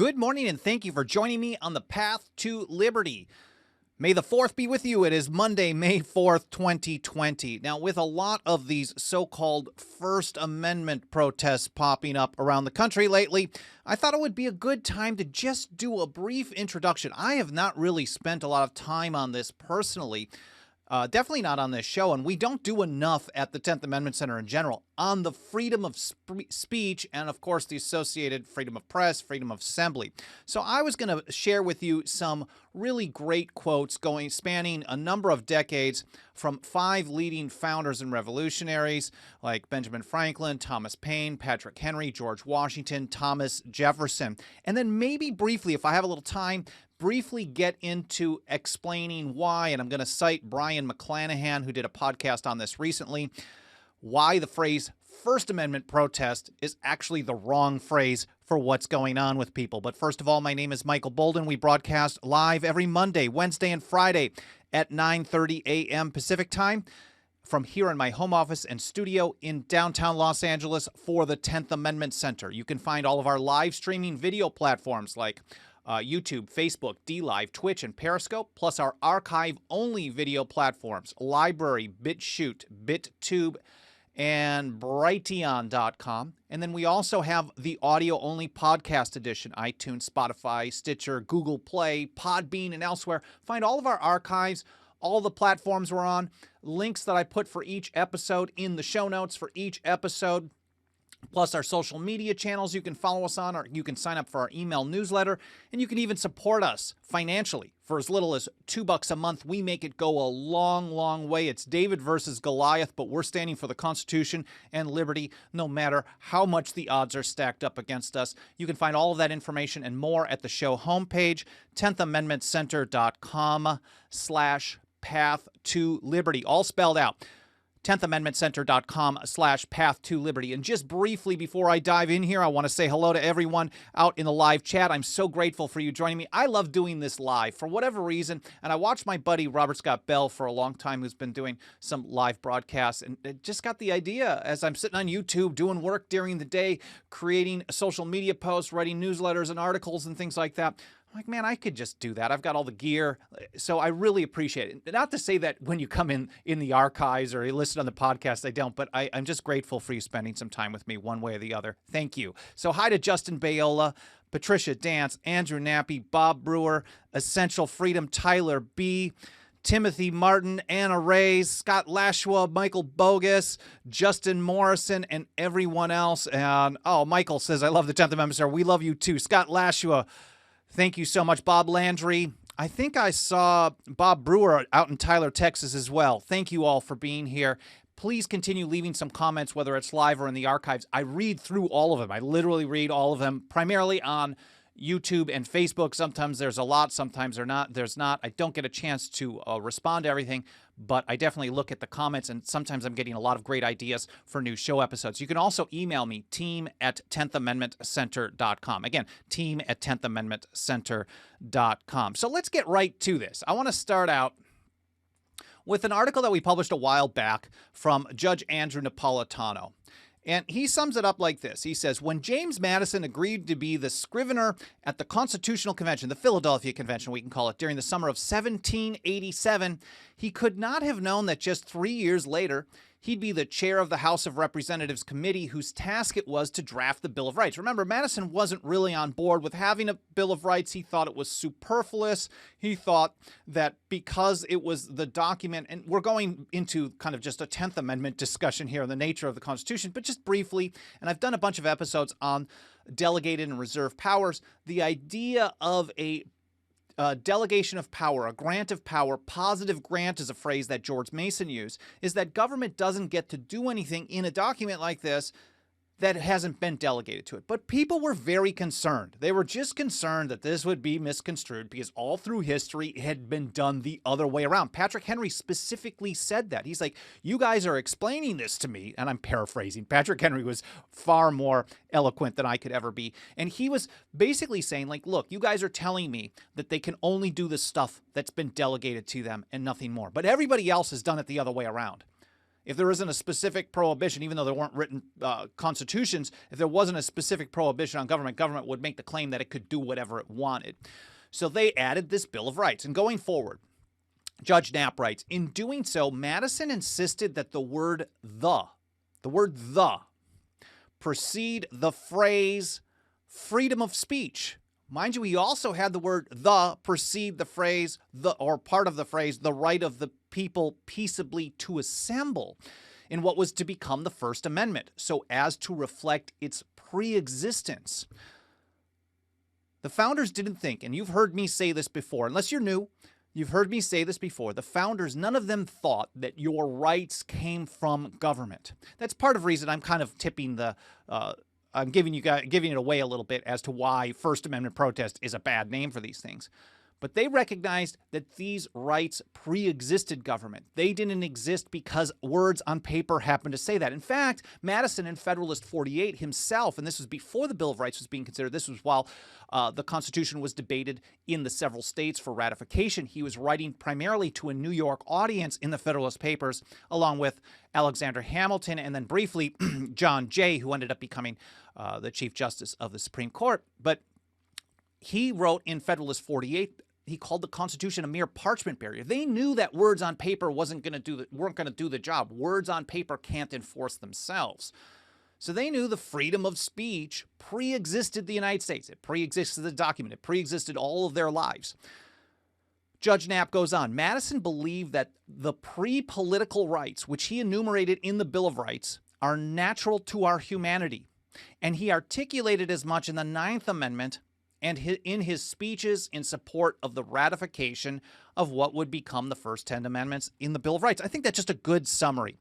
Good morning, and thank you for joining me on the path to liberty. May the 4th be with you. It is Monday, May 4th, 2020. Now, with a lot of these so-called First Amendment protests popping up around the country lately, I thought it would be a good time to just do a brief introduction. I have not really spent a lot of time on this personally. Definitely not on this show, and we don't do enough at the 10th Amendment Center in general on the freedom of speech and, of course, the associated freedom of press, freedom of assembly. So I was going to share with you some really great quotes spanning a number of decades from 5 leading founders and revolutionaries like Benjamin Franklin, Thomas Paine, Patrick Henry, George Washington, Thomas Jefferson. And then maybe briefly, if I have a little time, briefly get into explaining why, and I'm going to cite Brian McClanahan, who did a podcast on this recently, why the phrase First Amendment protest is actually the wrong phrase for what's going on with people. But first of all, my name is Michael Bolden. We broadcast live every Monday, Wednesday, and Friday at 9:30 a.m. Pacific time from here in my home office and studio in downtown Los Angeles for the 10th Amendment Center. You can find all of our live streaming video platforms like YouTube, Facebook, DLive, Twitch, and Periscope, plus our archive-only video platforms, Library, BitChute, BitTube, and Brighteon.com. And then we also have the audio-only podcast edition, iTunes, Spotify, Stitcher, Google Play, Podbean, and elsewhere. Find all of our archives, all the platforms we're on, links that I put for each episode in the show notes for each episode, plus our social media channels you can follow us on, or you can sign up for our email newsletter, and you can even support us financially for as little as $2 a month. We make it go a long, long way. It's David versus Goliath, but we're standing for the Constitution and liberty no matter how much the odds are stacked up against us. You can find all of that information and more at the show homepage, 10thamendmentcenter.com/path to liberty, all spelled out. 10thamendmentcenter.com/path to liberty. And just briefly before I dive in here, I want to say hello to everyone out in the live chat. I'm so grateful for you joining me. I love doing this live for whatever reason. And I watched my buddy Robert Scott Bell for a long time, who's been doing some live broadcasts, and it just got the idea as I'm sitting on YouTube doing work during the day, creating social media posts, writing newsletters and articles and things like that. I'm like, man, I could just do that. I've got all the gear. So I really appreciate it. Not to say that when you come in the archives or you listen on the podcast, I don't, but I'm just grateful for you spending some time with me one way or the other. Thank you. So hi to Justin Bayola, Patricia Dance, Andrew Nappy, Bob Brewer, Essential Freedom, Tyler B., Timothy Martin, Anna Reyes, Scott Lashua, Michael Bogus, Justin Morrison, and everyone else. And Michael says, I love the 10th Amendment, sir. We love you too. Scott Lashua, thank you so much. Bob Landry. I think I saw Bob Brewer out in Tyler, Texas as well. Thank you all for being here. Please continue leaving some comments, whether it's live or in the archives. I read through all of them. I literally read all of them, primarily on YouTube and Facebook. Sometimes there's a lot, sometimes there's not. I don't get a chance to respond to everything, but I definitely look at the comments, and sometimes I'm getting a lot of great ideas for new show episodes. You can also email me, team@10thamendmentcenter.com. Again, team@10thamendmentcenter.com. So let's get right to this. I want to start out with an article that we published a while back from Judge Andrew Napolitano. And he sums it up like this. He says, when James Madison agreed to be the scrivener at the Constitutional Convention, the Philadelphia Convention, we can call it, during the summer of 1787, he could not have known that just 3 years later, he'd be the chair of the House of Representatives committee whose task it was to draft the Bill of Rights. Remember, Madison wasn't really on board with having a Bill of Rights. He thought it was superfluous. He thought that because it was the document, and we're going into kind of just a 10th Amendment discussion here on the nature of the Constitution, but just briefly, and I've done a bunch of episodes on delegated and reserved powers, the idea of a delegation of power, a grant of power, positive grant is a phrase that George Mason used, is that government doesn't get to do anything in a document like this that hasn't been delegated to it. But people were very concerned. They were just concerned that this would be misconstrued because all through history it had been done the other way around. Patrick Henry specifically said that. He's like, you guys are explaining this to me, and I'm paraphrasing. Patrick Henry was far more eloquent than I could ever be. And he was basically saying, like, look, you guys are telling me that they can only do the stuff that's been delegated to them and nothing more. But everybody else has done it the other way around. If there isn't a specific prohibition, even though there weren't written constitutions, if there wasn't a specific prohibition on government, government would make the claim that it could do whatever it wanted. So they added this Bill of Rights. And going forward, Judge Knapp writes, in doing so, Madison insisted that the word the precede the phrase freedom of speech. Mind you, he also had the word the precede the phrase, or part of the phrase, the right of the people peaceably to assemble, in what was to become the First Amendment, so as to reflect its pre-existence. The founders didn't think, and you've heard me say this before, unless you're new, you've heard me say this before, the founders, none of them thought that your rights came from government. That's part of the reason I'm kind of tipping the, I'm giving it away a little bit as to why First Amendment protest is a bad name for these things. But they recognized that these rights pre-existed government. They didn't exist because words on paper happened to say that. In fact, Madison in Federalist 48 himself, and this was before the Bill of Rights was being considered, this was while the Constitution was debated in the several states for ratification. He was writing primarily to a New York audience in the Federalist Papers, along with Alexander Hamilton, and then briefly John Jay, who ended up becoming the Chief Justice of the Supreme Court. But he wrote in Federalist 48, he called the Constitution a mere parchment barrier. They knew that words on paper weren't going to do the job. Words on paper can't enforce themselves. So they knew the freedom of speech pre-existed the United States. It pre-existed the document. It pre-existed all of their lives. Judge Knapp goes on. Madison believed that the pre-political rights, which he enumerated in the Bill of Rights, are natural to our humanity. And he articulated as much in the Ninth Amendment and in his speeches in support of the ratification of what would become the first 10 amendments in the Bill of Rights. I think that's just a good summary.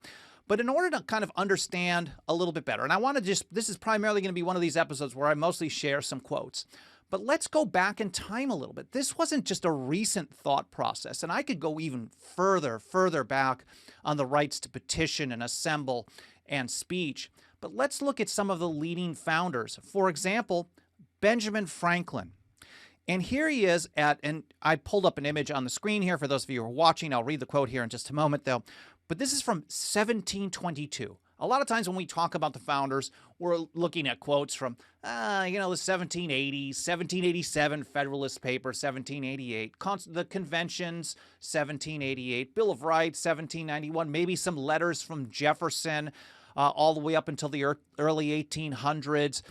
But in order to kind of understand a little bit better, and I want to just, this is primarily going to be one of these episodes where I mostly share some quotes, but let's go back in time a little bit. This wasn't just a recent thought process, and I could go even further back on the rights to petition and assemble and speech. But let's look at some of the leading founders. For example, Benjamin Franklin. And here he is and I pulled up an image on the screen here for those of you who are watching. I'll read the quote here in just a moment, though. But this is from 1722. A lot of times when we talk about the founders, we're looking at quotes from, the 1780s, 1787 Federalist Paper, 1788, the conventions, 1788, Bill of Rights, 1791, maybe some letters from Jefferson, all the way up until the early 1800s.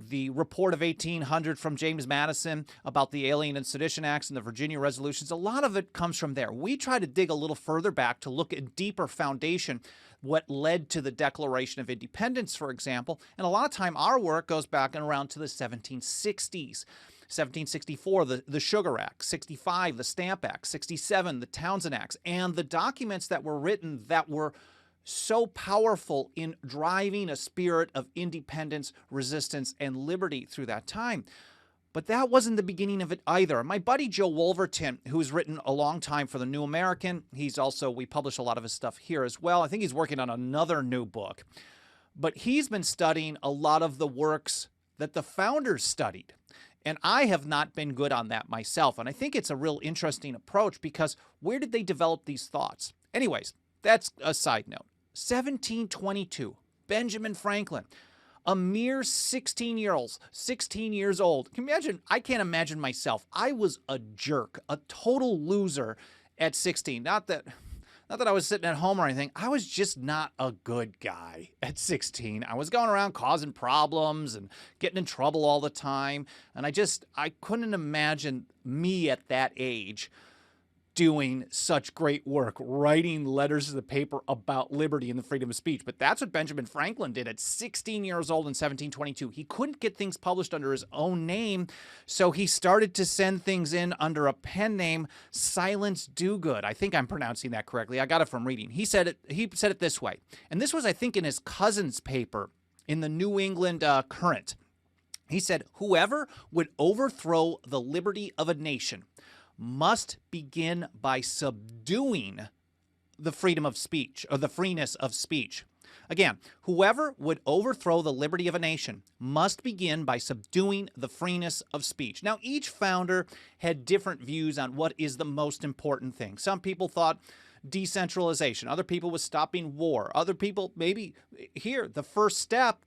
The report of 1800 from James Madison about the Alien and Sedition Acts and the Virginia Resolutions, a lot of it comes from there. We try to dig a little further back to look at deeper foundation, what led to the Declaration of Independence, for example. And a lot of time our work goes back and around to the 1760s. 1764, the Sugar Act, 65, the Stamp Act, 67, the Townsend Acts, and the documents that were written that were so powerful in driving a spirit of independence, resistance, and liberty through that time. But that wasn't the beginning of it either. My buddy Joe Wolverton, who's written a long time for the New American, we publish a lot of his stuff here as well. I think he's working on another new book. But he's been studying a lot of the works that the founders studied. And I have not been good on that myself. And I think it's a real interesting approach because where did they develop these thoughts? Anyways, that's a side note. 1722, Benjamin Franklin, a mere 16 years old. I can't imagine myself. I was a jerk, a total loser at 16. Not that I was sitting at home or anything. I was just not a good guy at 16. I was going around causing problems and getting in trouble all the time. And I couldn't imagine me at that age doing such great work, writing letters to the paper about liberty and the freedom of speech. But that's what Benjamin Franklin did at 16 years old in 1722. He couldn't get things published under his own name, so he started to send things in under a pen name, Silence Dogood. I think I'm pronouncing that correctly. I got it from reading. He said it this way, and this was, I think, in his cousin's paper in the New England Current. He said, "Whoever would overthrow the liberty of a nation must begin by subduing the freedom of speech, or the freeness of speech." Again, whoever would overthrow the liberty of a nation must begin by subduing the freeness of speech. Now, each founder had different views on what is the most important thing. Some people thought decentralization. Other people with stopping war. Other people, maybe here, the first step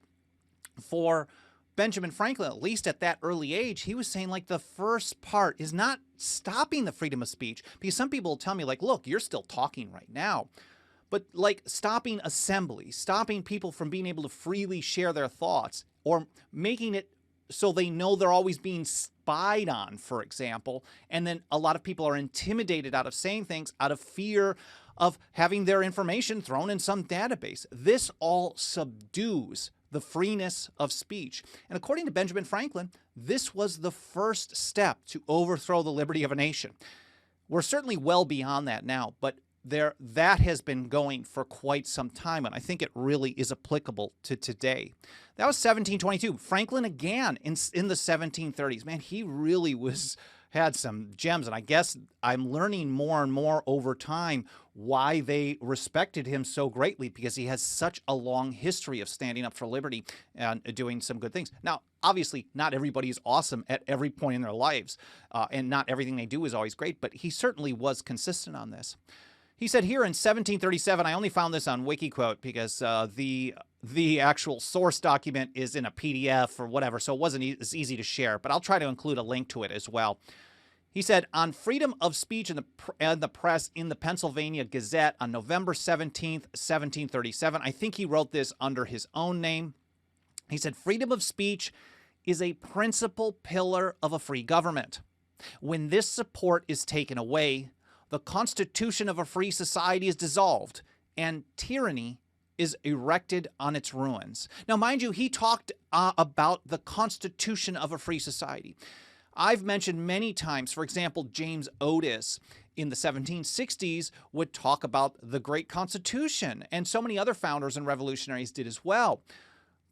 for Benjamin Franklin, at least at that early age, he was saying like the first part is not stopping the freedom of speech, because some people will tell me like, look, you're still talking right now. But like stopping assembly, stopping people from being able to freely share their thoughts, or making it so they know they're always being spied on, for example. And then a lot of people are intimidated out of saying things out of fear of having their information thrown in some database. This all subdues the freeness of speech. And according to Benjamin Franklin, this was the first step to overthrow the liberty of a nation. We're certainly well beyond that now, but that has been going for quite some time, and I think it really is applicable to today. That was 1722. Franklin again in the 1730s. Man, he really had some gems, and I guess I'm learning more and more over time why they respected him so greatly, because he has such a long history of standing up for liberty and doing some good things. Now, obviously, not everybody is awesome at every point in their lives, and not everything they do is always great, but he certainly was consistent on this. He said here in 1737, I only found this on WikiQuote because the actual source document is in a PDF or whatever, so it wasn't as easy to share, but I'll try to include a link to it as well. He said, on freedom of speech and the press in the Pennsylvania Gazette on November 17th, 1737. I think he wrote this under his own name. He said, freedom of speech is a principal pillar of a free government. When this support is taken away, the constitution of a free society is dissolved, and tyranny is erected on its ruins. Now, mind you, he talked about the constitution of a free society. I've mentioned many times, for example, James Otis in the 1760s would talk about the Great Constitution, and so many other founders and revolutionaries did as well.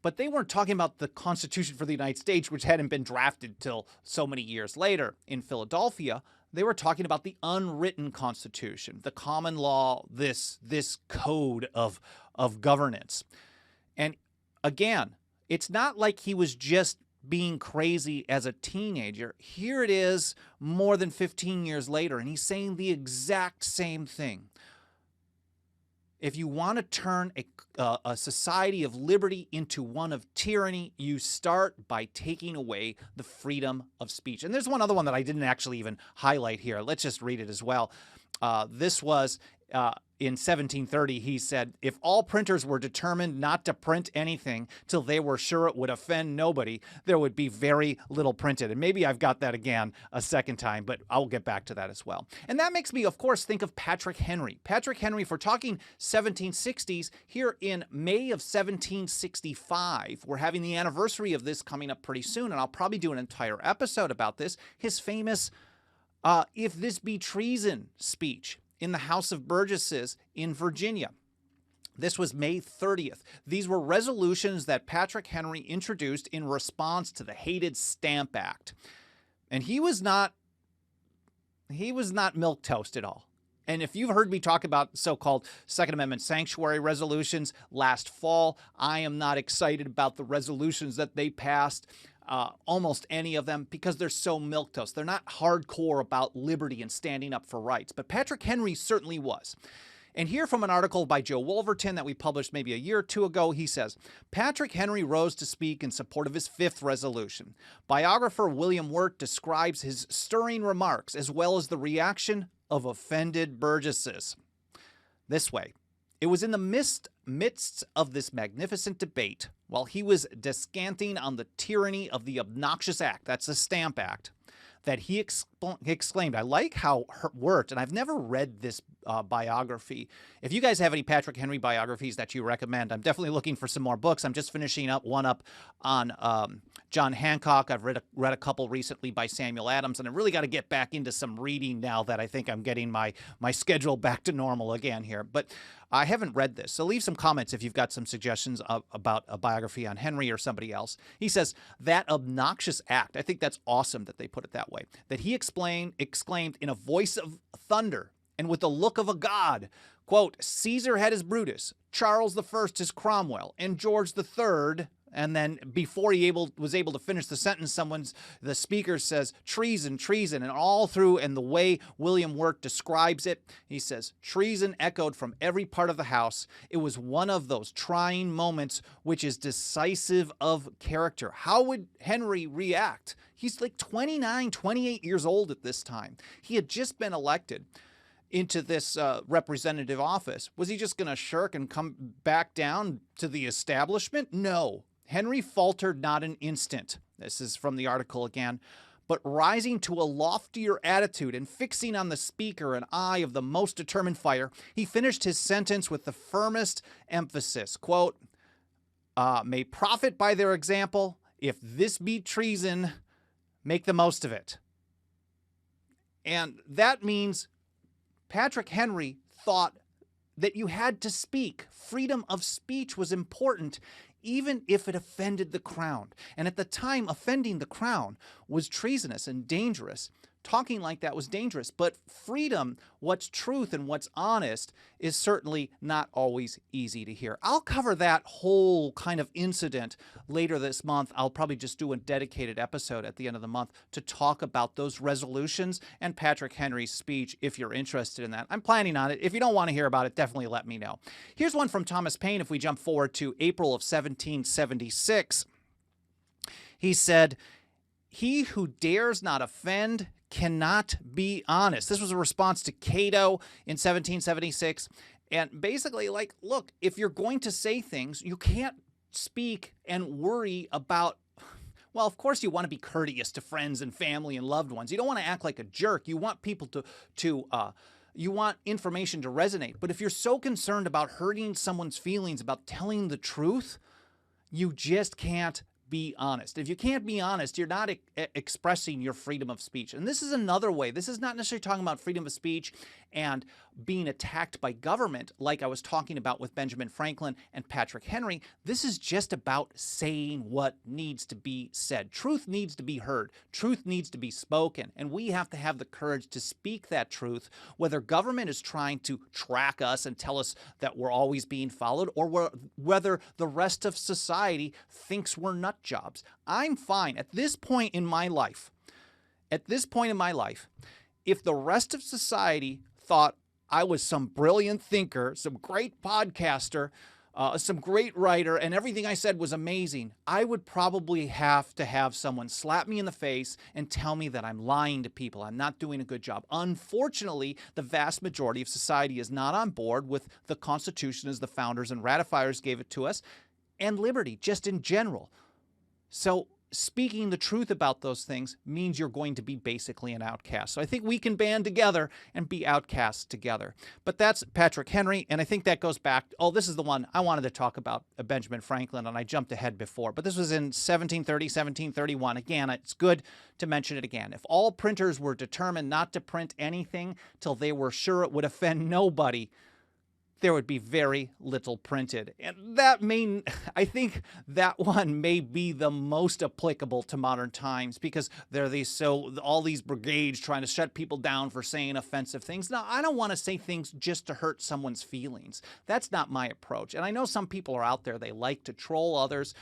But they weren't talking about the Constitution for the United States, which hadn't been drafted till so many years later in Philadelphia. They were talking about the unwritten Constitution, the common law, this code of governance. And again, it's not like he was just being crazy as a teenager. Here it is more than 15 years later, and he's saying the exact same thing. If you want to turn a society of liberty into one of tyranny, you start by taking away the freedom of speech. And there's one other one that I didn't actually even highlight here. Let's just read it as well. This was in 1730, he said, if all printers were determined not to print anything till they were sure it would offend nobody, there would be very little printed. And maybe I've got that again a second time, but I'll get back to that as well. And that makes me, of course, think of Patrick Henry. Patrick Henry, for talking 1760s, here in May of 1765, we're having the anniversary of this coming up pretty soon, and I'll probably do an entire episode about this, his famous if this be treason speech in the House of Burgesses in Virginia. This was May 30th. These were resolutions that Patrick Henry introduced in response to the hated Stamp Act. And he was not milquetoast at all. And if you've heard me talk about so-called Second Amendment sanctuary resolutions last fall, I am not excited about the resolutions that they passed, almost any of them, because they're so milquetoast. They're not hardcore about liberty and standing up for rights. But Patrick Henry certainly was. And here from an article by Joe Wolverton that we published maybe a year or two ago, he says, Patrick Henry rose to speak in support of his fifth resolution. Biographer William Wirt describes his stirring remarks as well as the reaction of offended Burgesses this way. It was in the midst of this magnificent debate, while he was descanting on the tyranny of the obnoxious act, that's the Stamp Act, that he exclaimed, I like how Wirt, and I've never read this biography. If you guys have any Patrick Henry biographies that you recommend, I'm definitely looking for some more books. I'm just finishing up one up on John Hancock. I've read a couple recently by Samuel Adams, and I really got to get back into some reading now that I think I'm getting my schedule back to normal again here. But I haven't read this, so leave some comments if you've got some suggestions about a biography on Henry or somebody else. He says, that obnoxious act, I think that's awesome that they put it that way, that he exclaimed in a voice of thunder and with the look of a god, quote, Caesar had his Brutus, Charles I his Cromwell, and George III, And then before he was able to finish the sentence, the speaker says, treason, treason. And all through, and the way William Wirt describes it, he says, treason echoed from every part of the house. It was one of those trying moments which is decisive of character. How would Henry react? He's like 29, 28 years old at this time. He had just been elected into this representative office. Was he just going to shirk and come back down to the establishment? No. Henry faltered not an instant. This is from the article again. But rising to a loftier attitude and fixing on the speaker an eye of the most determined fire, he finished his sentence with the firmest emphasis. Quote, may profit by their example. If this be treason, make the most of it. And that means Patrick Henry thought that you had to speak. Freedom of speech was important, even if it offended the crown. And at the time, offending the crown was treasonous and dangerous. Talking like that was dangerous. But freedom, what's truth and what's honest, is certainly not always easy to hear. I'll cover that whole kind of incident later this month. I'll probably just do a dedicated episode at the end of the month to talk about those resolutions and Patrick Henry's speech if you're interested in that. I'm planning on it. If you don't want to hear about it, definitely let me know. Here's one from Thomas Paine if we jump forward to April of 1776. He said, he who dares not offend cannot be honest. This was a response to Cato in 1776. And basically, like, look, if you're going to say things, you can't speak and worry about, well, of course you want to be courteous to friends and family and loved ones. You don't want to act like a jerk. You want people you want information to resonate. But if you're so concerned about hurting someone's feelings, about telling the truth, you just can't be honest. If you can't be honest, you're not expressing your freedom of speech. And this is another way. This is not necessarily talking about freedom of speech and being attacked by government like I was talking about with Benjamin Franklin and Patrick Henry. This is just about saying what needs to be said. Truth needs to be heard. Truth needs to be spoken. And we have to have the courage to speak that truth, whether government is trying to track us and tell us that we're always being followed, or whether the rest of society thinks we're nut jobs. I'm fine at this point in my life. If the rest of society thought I was some brilliant thinker, some great podcaster, some great writer, and everything I said was amazing, I would probably have to have someone slap me in the face and tell me that I'm lying to people. I'm not doing a good job. Unfortunately, the vast majority of society is not on board with the Constitution as the founders and ratifiers gave it to us, and liberty, just in general. So speaking the truth about those things means you're going to be basically an outcast. So I think we can band together and be outcasts together. But that's Patrick Henry, and I think that goes back. Oh, this is the one I wanted to talk about, Benjamin Franklin, and I jumped ahead before. But this was in 1730, 1731. Again, it's good to mention it again. If all printers were determined not to print anything till they were sure it would offend nobody, there would be very little printed. And I think that one may be the most applicable to modern times, because there are all these brigades trying to shut people down for saying offensive things. Now, I don't want to say things just to hurt someone's feelings. That's not my approach. And I know some people are out there, they like to troll others,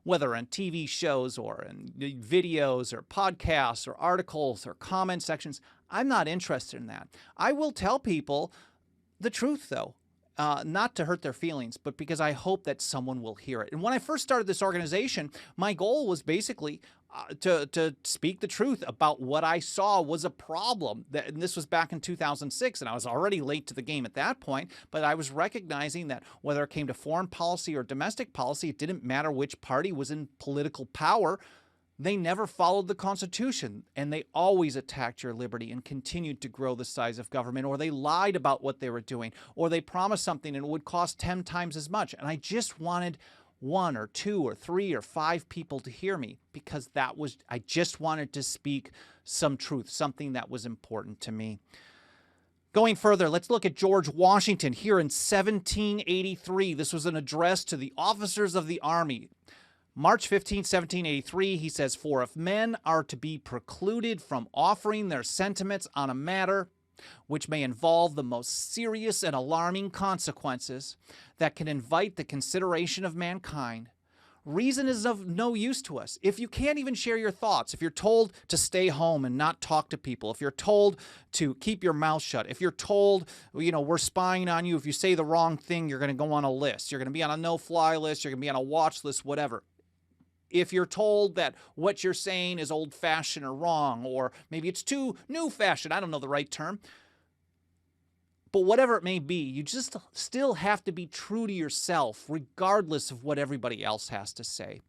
whether on TV shows or in videos or podcasts or articles or comment sections. I'm not interested in that. I will tell people the truth, though. Not to hurt their feelings, but because I hope that someone will hear it. And when I first started this organization, my goal was basically to speak the truth about what I saw was a problem. And this was back in 2006, and I was already late to the game at that point, but I was recognizing that whether it came to foreign policy or domestic policy, it didn't matter which party was in political power. They never followed the Constitution, and they always attacked your liberty and continued to grow the size of government, or they lied about what they were doing, or they promised something and it would cost 10 times as much. And I just wanted 1 or 2 or 3 or 5 people to hear me, because I just wanted to speak some truth, something that was important to me. Going further, let's look at George Washington here in 1783. This was an address to the officers of the army. March 15, 1783, he says, "For if men are to be precluded from offering their sentiments on a matter which may involve the most serious and alarming consequences that can invite the consideration of mankind, reason is of no use to us. If you can't even share your thoughts, if you're told to stay home and not talk to people, if you're told to keep your mouth shut, if you're told, we're spying on you, if you say the wrong thing, you're going to go on a list, you're going to be on a no-fly list, you're going to be on a watch list, whatever. If you're told that what you're saying is old-fashioned or wrong, or maybe it's too new-fashioned, I don't know the right term, but whatever it may be, you just still have to be true to yourself, regardless of what everybody else has to say.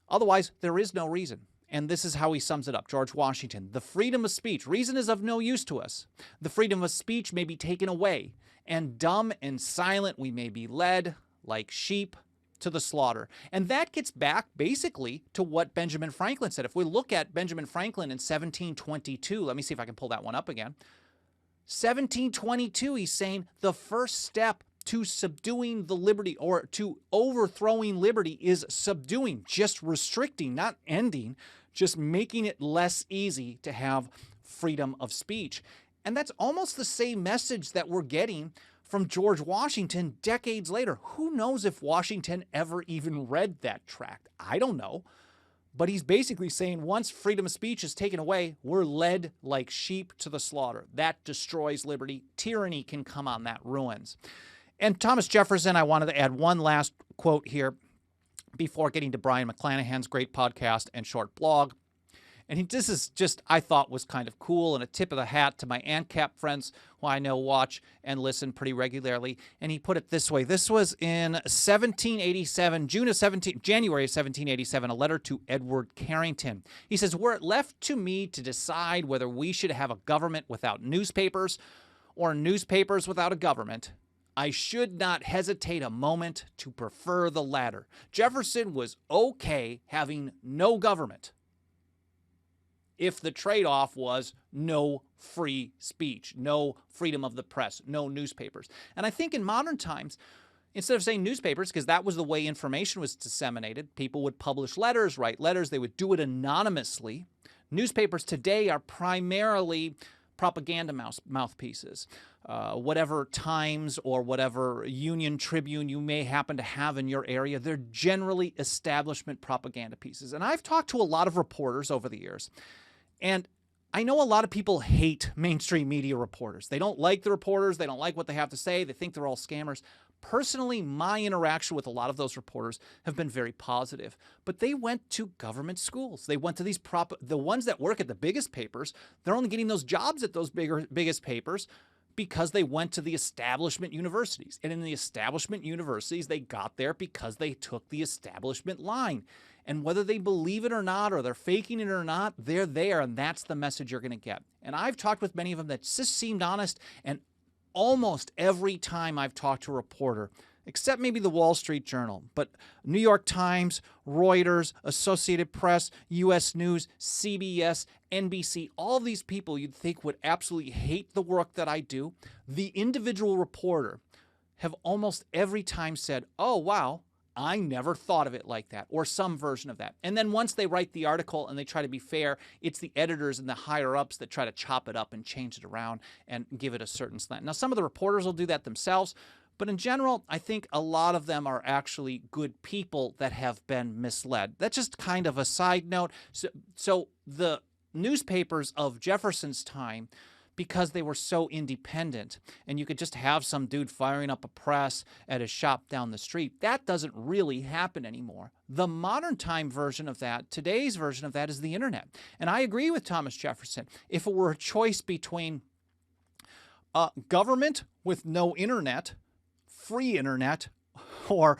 Otherwise, there is no reason. And this is how he sums it up, George Washington. The freedom of speech, reason is of no use to us. The freedom of speech may be taken away, and dumb and silent we may be led, like sheep, to the slaughter. And that gets back basically to what Benjamin Franklin said. If we look at Benjamin Franklin in 1722, let me see if I can pull that one up again. 1722, he's saying the first step to subduing the liberty, or to overthrowing liberty, is subduing, just restricting, not ending, just making it less easy to have freedom of speech. And that's almost the same message that we're getting from George Washington decades later. Who knows if Washington ever even read that tract? I don't know. But he's basically saying once freedom of speech is taken away, we're led like sheep to the slaughter. That destroys liberty. Tyranny can come on that ruins. And Thomas Jefferson, I wanted to add one last quote here before getting to Brian McClanahan's great podcast and short blog. And this is just, I thought, was kind of cool, and a tip of the hat to my ANCAP friends who I know watch and listen pretty regularly. And he put it this way. This was in 1787, January of 1787, a letter to Edward Carrington. He says, "Were it left to me to decide whether we should have a government without newspapers or newspapers without a government, I should not hesitate a moment to prefer the latter." Jefferson was okay having no government if the trade-off was no free speech, no freedom of the press, no newspapers. And I think in modern times, instead of saying newspapers, because that was the way information was disseminated, people would publish letters, write letters, they would do it anonymously. Newspapers today are primarily propaganda mouthpieces. Whatever Times or whatever Union Tribune you may happen to have in your area, they're generally establishment propaganda pieces. And I've talked to a lot of reporters over the years, and I know a lot of people hate mainstream media reporters. They don't like the reporters. They don't like what they have to say. They think they're all scammers. Personally, my interaction with a lot of those reporters have been very positive. But they went to government schools. They went to these the ones that work at the biggest papers. They're only getting those jobs at those biggest papers because they went to the establishment universities. And in the establishment universities, they got there because they took the establishment line. And whether they believe it or not, or they're faking it or not, they're there, and that's the message you're going to get. And I've talked with many of them that just seemed honest, and almost every time I've talked to a reporter, except maybe the Wall Street Journal, but New York Times, Reuters, Associated Press, U.S. News, CBS, NBC, all of these people you'd think would absolutely hate the work that I do, the individual reporter have almost every time said, "Oh, wow, I never thought of it like that," or some version of that. And then once they write the article and they try to be fair, it's the editors and the higher-ups that try to chop it up and change it around and give it a certain slant. Now, some of the reporters will do that themselves, but in general, I think a lot of them are actually good people that have been misled. That's just kind of a side note. So the newspapers of Jefferson's time, because they were so independent and you could just have some dude firing up a press at his shop down the street, that doesn't really happen anymore. The modern time version of that, today's version of that, is the internet. And I agree with Thomas Jefferson. If it were a choice between government with no internet, free internet, or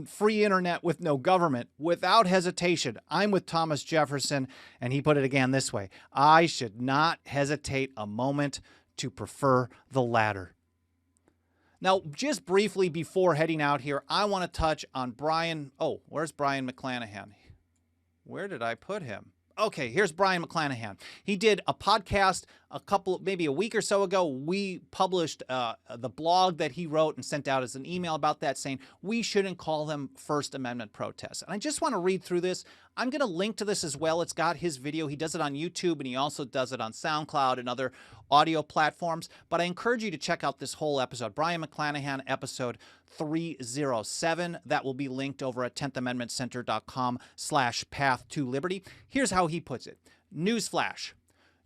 free internet with no government, without hesitation, I'm with Thomas Jefferson, and he put it again this way: I should not hesitate a moment to prefer the latter. Now, just briefly before heading out here, I want to touch on Brian. Oh, where's Brian McClanahan? Where did I put him? Okay, here's Brian McClanahan. He did a podcast maybe a week or so ago. We published the blog that he wrote and sent out as an email about that, saying we shouldn't call them First Amendment protests. And I just want to read through this. I'm going to link to this as well. It's got his video. He does it on YouTube, and he also does it on SoundCloud and other audio platforms. But I encourage you to check out this whole episode, Brian McClanahan, episode 307. That will be linked over at 10thamendmentcenter.com/path-to-liberty. Here's how he puts it. Newsflash.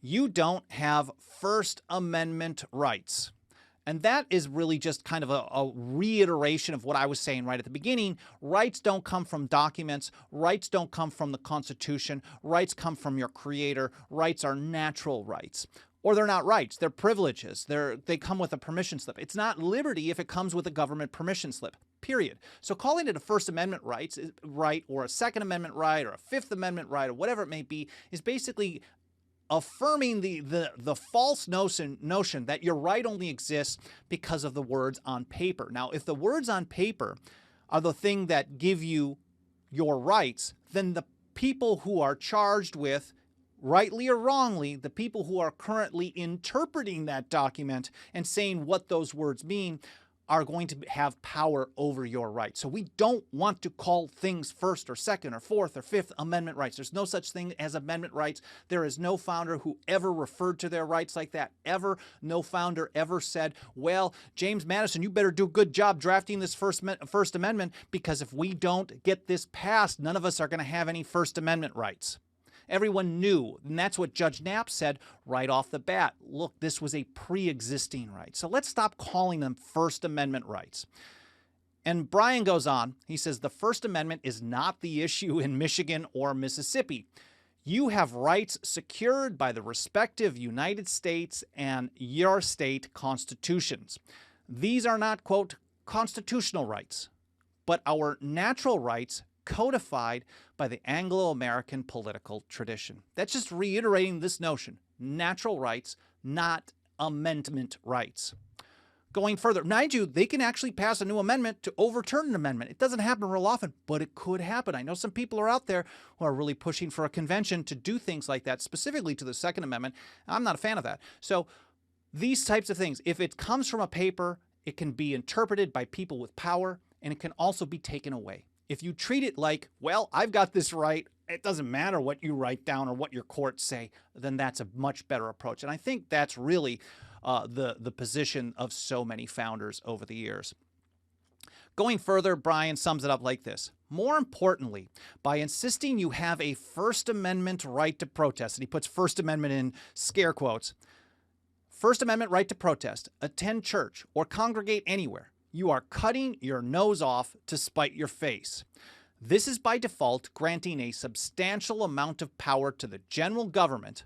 You don't have First Amendment rights. And that is really just kind of a reiteration of what I was saying right at the beginning. Rights don't come from documents. Rights don't come from the Constitution. Rights come from your creator. Rights are natural rights. Or they're not rights. They're privileges. They come with a permission slip. It's not liberty if it comes with a government permission slip, period. So calling it a First Amendment right or a Second Amendment right or a Fifth Amendment right or whatever it may be is basically affirming the false notion that your right only exists because of the words on paper. Now, if the words on paper are the thing that give you your rights, then the people who are charged with, rightly or wrongly, the people who are currently interpreting that document and saying what those words mean are going to have power over your rights. So we don't want to call things First or Second or Fourth or Fifth Amendment rights. There's no such thing as amendment rights. There is no founder who ever referred to their rights like that, ever. No founder ever said, well, James Madison, you better do a good job drafting this First Amendment, because if we don't get this passed, none of us are going to have any First Amendment rights. Everyone knew, and that's what Judge Knapp said right off the bat. Look, this was a pre-existing right. So let's stop calling them First Amendment rights. And Brian goes on. He says, the First Amendment is not the issue in Michigan or Mississippi. You have rights secured by the respective United States and your state constitutions. These are not, quote, constitutional rights, but our natural rights codified by the Anglo-American political tradition. That's just reiterating this notion. Natural rights, not amendment rights. Going further, mind you, they can actually pass a new amendment to overturn an amendment. It doesn't happen real often, but it could happen. I know some people are out there who are really pushing for a convention to do things like that, specifically to the Second Amendment. I'm not a fan of that. So these types of things, if it comes from a paper, it can be interpreted by people with power, and it can also be taken away. If you treat it like, well, I've got this right, it doesn't matter what you write down or what your courts say, then that's a much better approach. And I think that's really the position of so many founders over the years. Going further, Brian sums it up like this. More importantly, by insisting you have a First Amendment right to protest, and he puts First Amendment in scare quotes, First Amendment right to protest, attend church, or congregate anywhere, you are cutting your nose off to spite your face. This is by default granting a substantial amount of power to the general government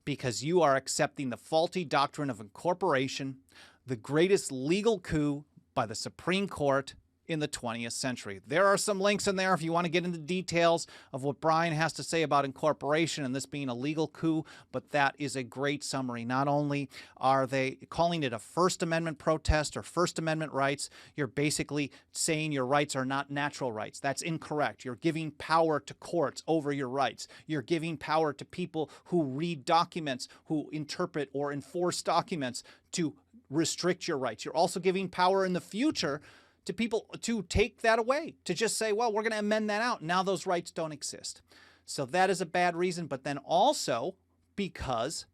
because you are accepting the faulty doctrine of incorporation, the greatest legal coup by the Supreme Court in the 20th century. There are some links in there if you want to get into details of what Brian has to say about incorporation and this being a legal coup, but that is a great summary. Not only are they calling it a First Amendment protest or First Amendment rights, you're basically saying your rights are not natural rights. That's incorrect. You're giving power to courts over your rights. You're giving power to people who read documents, who interpret or enforce documents to restrict your rights. You're also giving power in the future to people to take that away, to just say, well, we're going to amend that out. Now those rights don't exist. So that is a bad reason, but then also because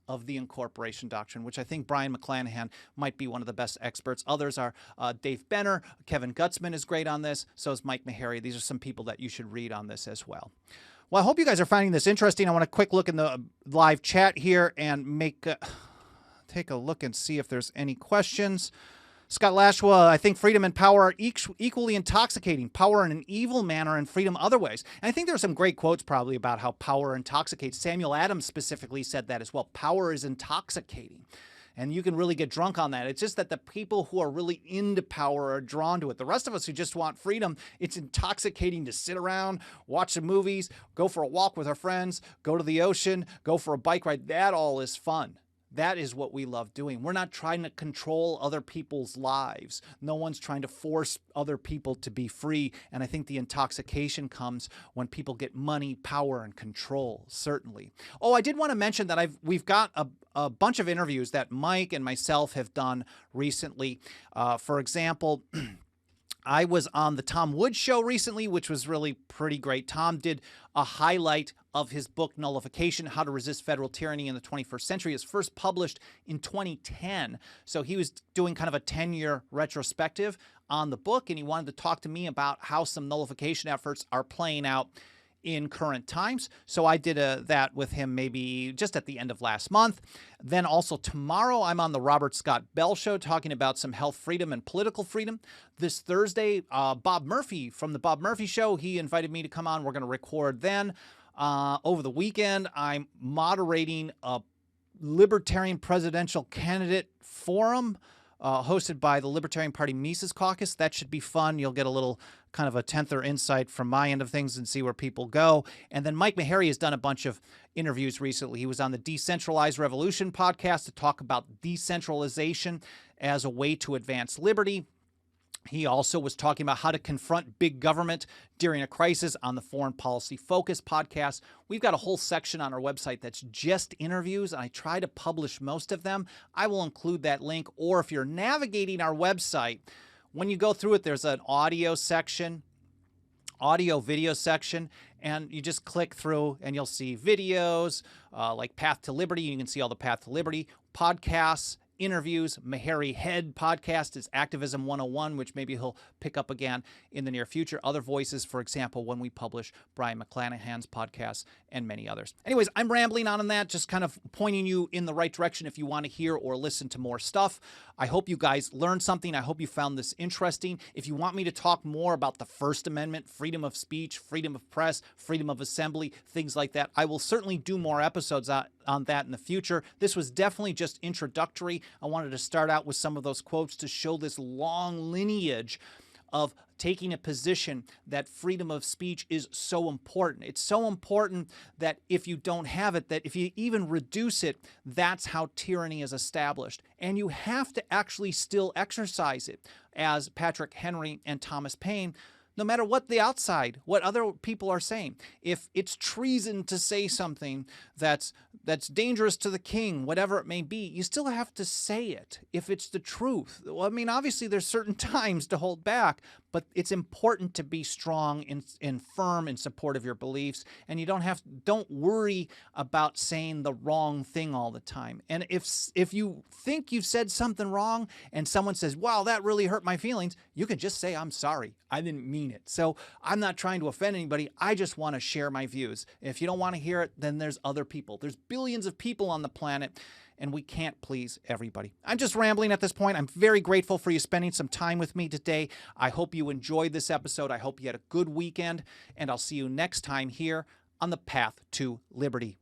of the incorporation doctrine, which I think Brian McClanahan might be one of the best experts. Others are Dave Benner, Kevin Gutzman is great on this, so is Mike Meharry. These are some people that you should read on this as well. Well, I hope you guys are finding this interesting. I want a quick look in the live chat here and take a look and see if there's any questions. Scott Lashwa, I think freedom and power are equally intoxicating. Power in an evil manner and freedom other ways. And I think there are some great quotes probably about how power intoxicates. Samuel Adams specifically said that as well. Power is intoxicating. And you can really get drunk on that. It's just that the people who are really into power are drawn to it. The rest of us who just want freedom, it's intoxicating to sit around, watch some movies, go for a walk with our friends, go to the ocean, go for a bike ride. That all is fun. That is what we love doing. We're not trying to control other people's lives. No one's trying to force other people to be free. And I think the intoxication comes when people get money, power, and control, certainly. Oh, I did want to mention that we've got a bunch of interviews that Mike and myself have done recently. For example, I was on the Tom Woods show recently, which was really pretty great. Tom did a highlight of his book, Nullification, How to Resist Federal Tyranny in the 21st Century. It was first published in 2010. So he was doing kind of a 10-year retrospective on the book, and he wanted to talk to me about how some nullification efforts are playing out in current times. So I did that with him maybe just at the end of last month. Then also tomorrow, I'm on the Robert Scott Bell Show talking about some health freedom and political freedom. This Thursday, Bob Murphy from the Bob Murphy Show, he invited me to come on. We're going to record then. Over the weekend, I'm moderating a Libertarian Presidential Candidate Forum hosted by the Libertarian Party Mises Caucus. That should be fun. You'll get a little kind of a 10th insight from my end of things and see where people go. And then Mike Meharry has done a bunch of interviews recently. He was on the Decentralized Revolution podcast to talk about decentralization as a way to advance liberty. He also was talking about how to confront big government during a crisis on the Foreign Policy Focus podcast. We've got a whole section on our website that's just interviews, and I try to publish most of them. I will include that link, or if you're navigating our website, when you go through it, there's an audio section, audio-video section, and you just click through and you'll see videos like Path to Liberty. You can see all the Path to Liberty podcasts, interviews. Meharry Head podcast is Activism 101, which maybe he'll pick up again in the near future. Other voices, for example, when we publish Brian McClanahan's podcast and many others. Anyways, I'm rambling on that, just kind of pointing you in the right direction if you want to hear or listen to more stuff. I hope you guys learned something. I hope you found this interesting. If you want me to talk more about the First Amendment, freedom of speech, freedom of press, freedom of assembly, things like that, I will certainly do more episodes on that in the future. This was definitely just introductory. I wanted to start out with some of those quotes to show this long lineage of taking a position that freedom of speech is so important. It's so important that if you don't have it, that if you even reduce it, that's how tyranny is established. And you have to actually still exercise it, as Patrick Henry and Thomas Paine, no matter what the outside, what other people are saying. If it's treason to say something that's dangerous to the king, whatever it may be, you still have to say it if it's the truth. Well, I mean, obviously there's certain times to hold back, but it's important to be strong and firm in support of your beliefs, and you don't worry about saying the wrong thing all the time. And if you think you've said something wrong and someone says, wow, that really hurt my feelings, you can just say, I'm sorry, I didn't mean it. So I'm not trying to offend anybody. I just want to share my views. If you don't want to hear it, then there's other people. There's billions of people on the planet, and we can't please everybody. I'm just rambling at this point. I'm very grateful for you spending some time with me today. I hope you enjoyed this episode. I hope you had a good weekend, and I'll see you next time here on the Path to Liberty.